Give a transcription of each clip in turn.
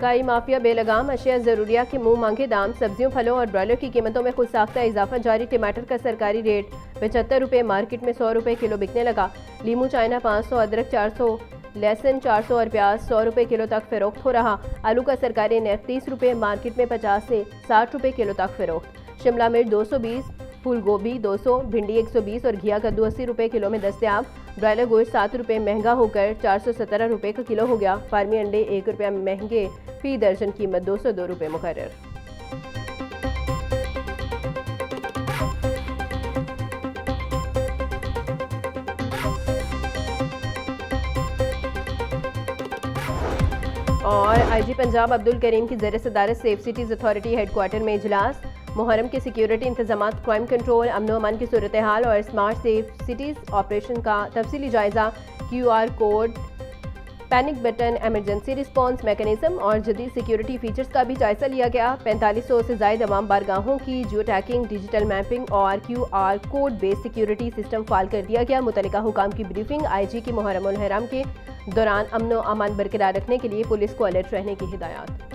महंगाई माफिया बेलगाम, अशिया ज़रूरिया के मुंह मांगे दाम। सब्जियों, फलों और ब्रॉयलर की कीमतों में खुद साख्ता इजाफा जारी। टमाटर का सरकारी रेट 75 रुपये, मार्केट में 100 रुपये किलो बिकने लगा। लीमू चाइना 500, अदरक 400, लहसुन 400 और प्याज 100 रुपये किलो तक फरोख्त हो रहा। आलू का सरकारी रेट 30 रुपये, मार्केट में 50 से 60 रुपये किलो तक फरोख्त। शिमला मिर्च 220, फूल गोभी 200, भिंडी 120 और घिया कद्दू 80 रुपये किलो में दस्तयाब। ब्रॉयलर गोश्त 7 रुपये महंगा होकर 417 रुपये का किलो हो गया। फार्मी अंडे 1 रुपया महंगे, फी दर्जन कीमत 202 रुपये मुकर्रर। और आईजी पंजाब अब्दुल करीम की ज़ेर सदारत सेफ सिटीज़ अथॉरिटी हेडक्वार्टर में इजलास। मुहर्रम के सिक्योरिटी इंतजाम, क्राइम कंट्रोल, अमन अमान की सूरत हाल और स्मार्ट सेफ सिटीज़ ऑपरेशन का तफसीली जायजा। QR code, panic button, emergency response mechanism और जदीद सिक्योरिटी फीचर्स का भी जायजा लिया गया। 4500 से ज़ायद अवाम बारगाहों की जियो टैगिंग, डिजिटल मैपिंग और QR code based security system फाल कर दिया गया। मुतल्लिका हुकाम की ब्रीफिंग। IG की मुहर्रम उल हराम के दौरान अमन व अमान बरकरार रखने के लिए पुलिस को अलर्ट रहने की हिदायत।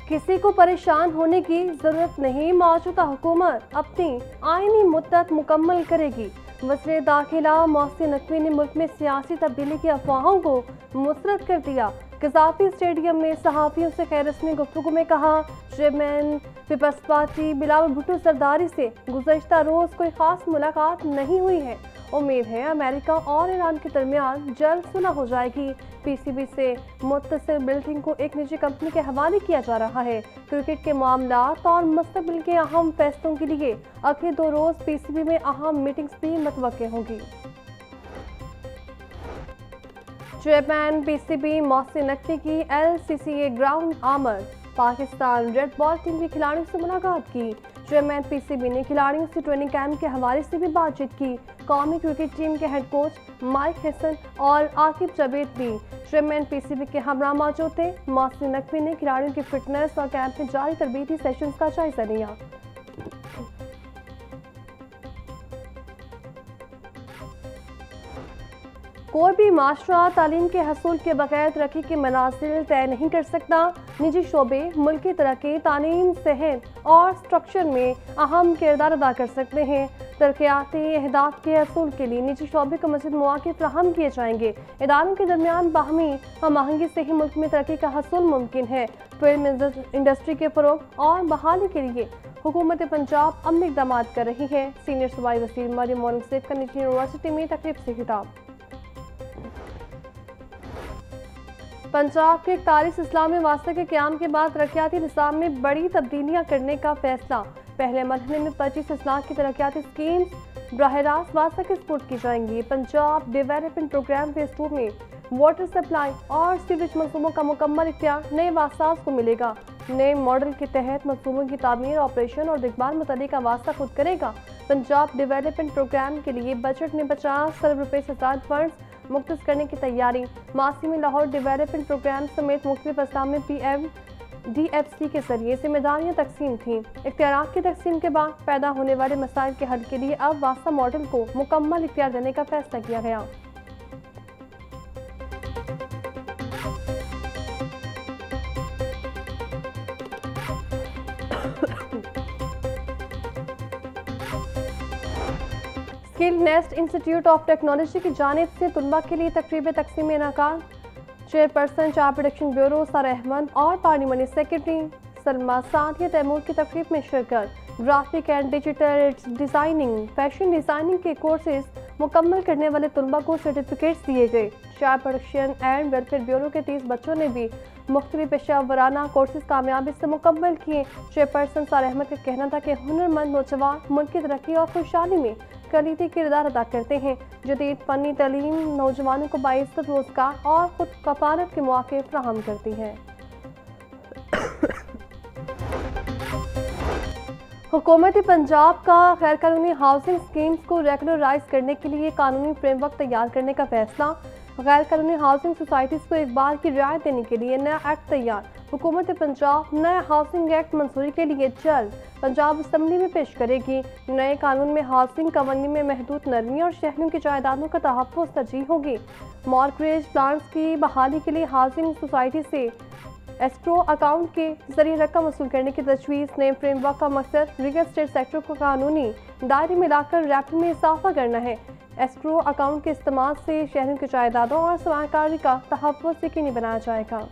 किसी को परेशान होने की जरूरत नहीं, मौजूदा हुकूमत अपनी आईनी मुद्दत मुकम्मल करेगी। वज़ीर दाखिला मोहसिन नकवी ने मुल्क में सियासी तब्दीली की अफवाहों को मुस्तरद कर दिया। कज़ाफ़ी स्टेडियम में सहाफ़ियों से खैरसनी गुफ्तगू में कहा, chairman Peoples Party Bilawal Bhutto Zardari से गुज़श्ता रोज़ कोई ख़ास मुलाकात नहीं हुई है। उम्मीद है अमेरिका और ईरान के दरमियान जल्द सुलह हो जाएगी। PCB से मुत्तसिल बिल्डिंग को एक निजी कंपनी के हवाले किया जा रहा है। क्रिकेट के मामलात और मुस्तकबिल के अहम फैसलों के लिए अगले 2 रोज़ PCB में अहम मीटिंग्स भी मुतवक्के होंगी। चेयरमैन PCB मोहसिन नकवी की LCCA ग्राउंड आमद। पाकिस्तान रेड बॉल टीम के खिलाड़ियों से मुलाकात की। चेयरमैन PCB ने खिलाड़ियों से ट्रेनिंग कैंप के हवाले से भी बातचीत की। कौमी क्रिकेट टीम के हेड कोच माइक हसन और आकिब जावेद भी चेयरमैन PCB के हमरा मौजूद थे। मोहसिन नकवी ने खिलाड़ियों की फिटनेस और कैंप में जारी तरबीती सेशंस का जायजा लिया। कोई भी माशरा तालीम के हसूल के बगैर तरक्की के मनाजिल तय नहीं कर सकता। निजी शोबे मुल्क की तरक्की, तालीम, सेहत और स्ट्रक्चर में अहम किरदार अदा कर सकते हैं। तरक्याती अहदाफ के हसूल के लिए निजी शोबे को मज़ीद मौक़े फ्राहम किए जाएंगे। इदारों के दरमियान बाहमी हम आहंगी से ही मुल्क में तरक्की का हसूल मुमकिन है। फिल्म इंडस्ट्री के फ़रोग़ और बहाली के लिए हुकूमत पंजाब अमली इक़दाम कर रही है। सीनियर सूबाई वज़ीर मरियम मोहम्मद सैफ का निजी यूनिवर्सिटी में तकरीब से खिताब। पंजाब के 41 इस्लामी वास्ते के क़याम के बाद तरक्याती निज़ाम में बड़ी तब्दीलियाँ करने का फैसला। पहले मरहले में 25 लाख की तरक्याती स्कीम्स बराह रास्त वास्ता के सपोर्ट की जाएंगी। पंजाब डेवलपमेंट प्रोग्राम फेज़ 2 में वाटर सप्लाई और सीवेज मंसूबों का मुकम्मल इख्तियार नए वासास को मिलेगा। नए मॉडल के तहत मंसूबों की तामीर, ऑपरेशन और देखभाल मुतल्लिक़ का वास्ता खुद करेगा। पंजाब डेवलपमेंट प्रोग्राम के लिए बजट में 50 अरब रुपये से ज़्यादा फंड्स मुख्तस करने की तैयारी। मासी में लाहौर डेवलपमेंट प्रोग्राम समेत मुख्तलिफ अक़साम में PMDFC के जरिए जिम्मेदारियाँ तकसीम थीं। इख्तियारात की तकसीम के बाद पैदा होने वाले मसाइल के हल के लिए अब वास्ता मॉडल को मुकम्मल इख्तियार देने का फैसला किया गया। Skill nest institute of technology की जानिब से तुलबा के लिए तकरीब तकसीम इनाकाद। चेयरपर्सन चाय प्रोडक्शन ब्यूरो सर अहमद और पार्लियामेंट्री सेक्रेटरी सलमा सादिया तैमूर की तकरीब में शिरकत। Graphic and digital designing, fashion designing के कोर्सेज मुकम्मल करने वाले तुलबा को सर्टिफिकेट्स दिए गए। चाय प्रोडक्शन एंड वेलफेयर ब्यूरो के 30 बच्चों ने भी मुख्तलिफ पेशा वराना कोर्सेज कामयाबी से मुकम्मल किए। चेयरपर्सन सर अहमद का कहना था कि हुनरमंद नौजवान मुल्क की तरक्की और खुशहाली में कलीदी किरदार अदा करते हैं। जदीद फ़नी तालीम नौजवानों को बाइज्जत रोज़गार और खुद कफालत के मौके फ्राहम करती है। हुकूमत पंजाब का गैर कानूनी हाउसिंग स्कीम्स को रेगुलराइज करने के लिए कानूनी फ्रेमवर्क तैयार करने का फैसला। गैर कानूनी हाउसिंग सोसाइटीज़ को एक बार की रियायत देने के लिए नया एक्ट तैयार। हुकूमत पंजाब नया हाउसिंग एक्ट मंजूरी के लिए जल्द पंजाब असम्बली में पेश करेगी। नए कानून में हाउसिंग कवानीन में महदूद नरमी और शहरियों की जायदादों का तहफ़्फ़ुज़ तरजीह होगी। मॉर्गेज प्लान्स की बहाली के लिए हाउसिंग सोसाइटी से एस्क्रो अकाउंट के जरिए रकम वसूल करने की तजवीज़। नए फ्रेमवर्क का मकसद रियल एस्टेट सेक्टर को कानूनी दायरे में लाकर रेवेन्यू में इजाफा करना है। एस्क्रो अकाउंट के इस्तेमाल से शहरियों की जायदादों और सरमायाकारी का तहफ़्फ़ुज़ यकीनी बनाया जाएगा।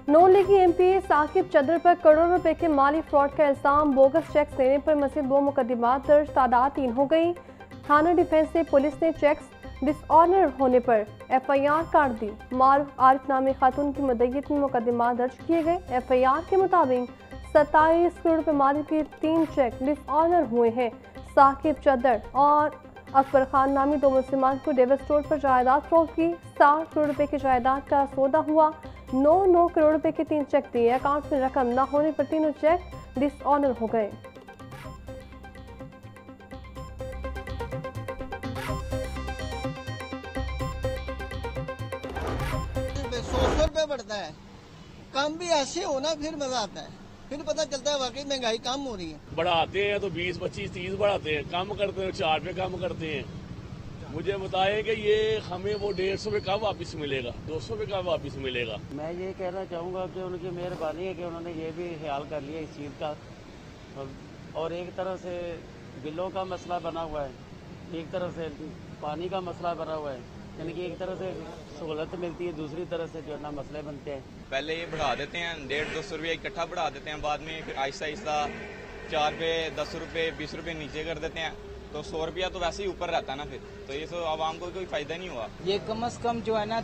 नॉन लीगी एमपी साकिब चदर पर करोड़ों रुपए के माली फ्रॉड का इल्जाम, बोगस चेक्स देने पर मज़ीद 2 मुकदमात दर्ज, तादाद 3 हो गई। थाना डिफेंस से पुलिस ने चेक्स डिसऑनर होने पर FIR काट दी। मारूफ आरिफ नामी खातून की मुद्दत में मुकदमात दर्ज किए गए। FIR के मुताबिक 27 करोड़ रुपए माली के 3 चेक डिसऑनर हुए हैं। साकिब चदर और अकबर खान नामी 2 मुसलमान को डेविस स्टोर पर जायदाद फरोख्त की। 60 करोड़ रुपए की जायदाद का सौदा हुआ। 9 करोड़ रुपए के 3 चेक दिए। अकाउंट में रकम न होने पर तीनों चेक डिसऑनर हो गए। ₹100 बढ़ता है, काम भी ऐसे हो ना फिर मजा आता है, फिर पता चलता है वाकई महंगाई कम हो रही है। बढ़ाते हैं तो 20, 25, 30 बढ़ाते हैं, कम करते हैं 4 पे कम करते हैं। मुझे बताएं कि ये हमें वो 150 पे कब वापस मिलेगा, 200 पे कब वापस मिलेगा। मैं ये कहना चाहूँगा कि उनकी मेहरबानी है कि उन्होंने ये भी ख्याल कर लिया इस चीज़ का। और एक तरह से बिलों का मसला बना हुआ है, एक तरह से पानी का मसला बना हुआ है, यानी कि एक तरह से सहूलत मिलती है, दूसरी तरह से जो है ना मसले बनते हैं। पहले ये बढ़ा देते हैं 150-200 रुपये इकट्ठा बढ़ा देते हैं, बाद में फिर आहिस्ता आहिस्ता 4 पे 10 रुपये 20 रुपये नीचे कर देते हैं, तो 100 रुपया तो वैसे ही ऊपर रहता है ना, फिर तो ये तो आवाम को कोई फायदा नहीं हुआ। ये कम से कम जो है ना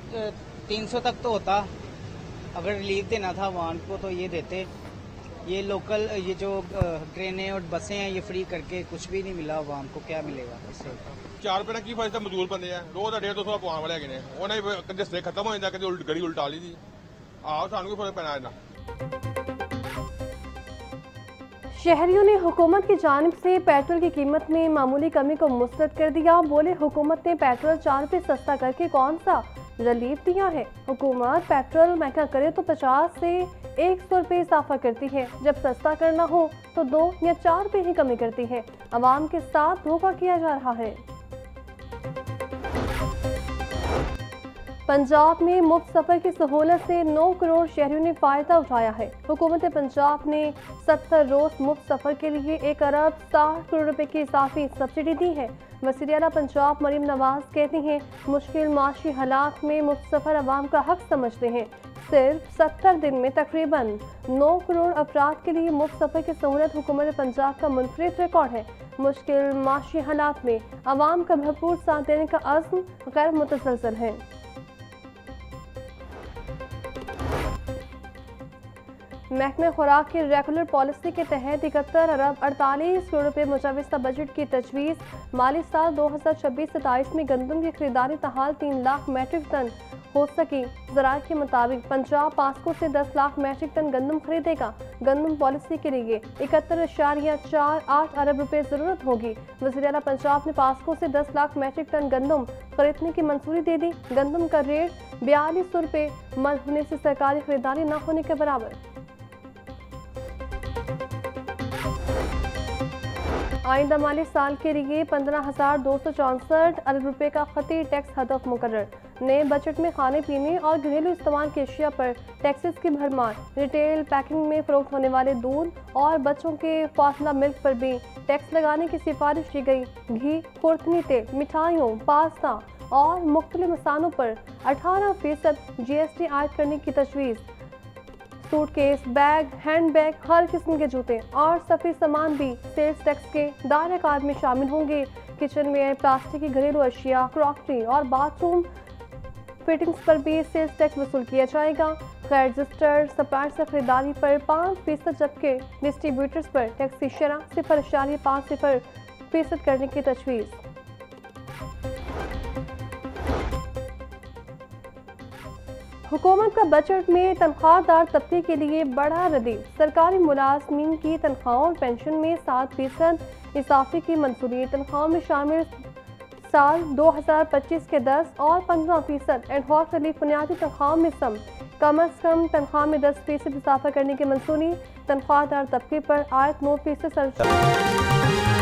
300 तक तो होता, अगर रिलीफ देना था आवाम को तो ये देते। ये लोकल ये जो ट्रेनें और बसें हैं ये फ्री करके कुछ भी नहीं मिला आवाम को, क्या मिलेगा इससे। 4 रुपए का की फायदा मजदूर बंदे हैं, रोज 150 पवाने वाले हैं, उन्हें कदे से खत्म हो जाता, कदे गड़ी उल्टा ली थी। आओ सानू कोई फर्क पैना है ना। शहरियों ने हुकूमत की जानिब से पेट्रोल की कीमत में मामूली कमी को मुस्तरद कर दिया। बोले हुकूमत ने पेट्रोल 4 रुपये सस्ता करके कौन सा रिलीफ दिया है। हुकूमत पेट्रोल महंगा करे तो 50 से 100 रुपये इजाफा करती है, जब सस्ता करना हो तो 2 या 4 रुपये ही कमी करती है। आवाम के साथ धोखा किया जा रहा है। पंजाब में मुफ्त सफर की सहूलत से 9 करोड़ शहरियों ने फायदा उठाया है। हुकूमत पंजाब ने 70 रोज मुफ्त सफर के लिए 1 अरब 60 करोड़ रुपए की इजाफी सब्सिडी दी है। वज़ीर आला पंजाब मरीम नवाज कहती हैं, मुश्किल माशी हालात में मुफ्त सफर अवाम का हक समझते हैं। सिर्फ 70 दिन में तकरीबन 9 करोड़ अफराद के लिए मुफ्त सफर की सहूलत हुकूमत पंजाब का मुनफरिद रिकॉर्ड है। मुश्किल माशी हालात में अवाम का भरपूर साथ देने का अज़्म गैर मुतसलसल है। महकमे खुराक की रेगुलर पॉलिसी के तहत 71 अरब 48 करोड़ रुपए मुजवज़ा बजट की तजवीज़। माली साल 2026-27 में गंदम की खरीदारी तहाल 3 लाख मैट्रिक टन हो सकी। ज़राए के मुताबिक पंजाब पास्को से 10 लाख मैट्रिक टन गंदम खरीदेगा। गंदम पॉलिसी के लिए 71.48 अरब रुपए ज़रूरत होगी। वज़ीर आला पंजाब ने पास्को से 10 लाख मैट्रिक टन गंदम खरीदने की मंजूरी दे दी। गंदम का रेट 4200 रुपये मन होने से सरकारी खरीदारी न होने के बराबर। आइंदा माली साल के लिए 15,264 अरब रुपए का खती टैक्स हदफ मुकर्रर। नए बजट में खाने पीने और घरेलू इस्तेमाल की अशिया पर टैक्सेस की भरमार। रिटेल पैकिंग में फरोख्त होने वाले दूध और बच्चों के फासला मिल्क पर भी टैक्स लगाने की सिफारिश की गई। घी, खुर्दनी तेल, मिठाइयों, पास्ता और मुख्तलिफ मसालों पर 18% GST आयद करने की तजवीज़। सूटकेस, बैग, हैंड बैग, हर किस्म के जूते और सफेद सामान भी सेल्स टैक्स के दायरे कार में शामिल होंगे। किचन में प्लास्टिक की घरेलू अशिया, क्रॉकरी और बाथरूम फिटिंग्स पर भी सेल्स टैक्स वसूल किया जाएगा। गैर रजिस्टर्ड सप्लायर से खरीदारी पर 5%, जबकि डिस्ट्रीब्यूटर्स पर टैक्स की शरह 0.50% करने की तजवीज़। हुकूमत का बजट में तनख्वाहदार तबके के लिए बड़ा रिलीफ। सरकारी मुलाजमीन की तनख्वाहों और पेंशन में 7% इजाफे की मंजूरी। तनख्वाहों में शामिल साल 2025 के 10 और 15% एडहॉक रिलीफ। बुनियादी तनख्वाहों में कम तनख्वाह में 10% इजाफा करने की मंजूरी। तनख्वाहदार तबके पर आयत 9%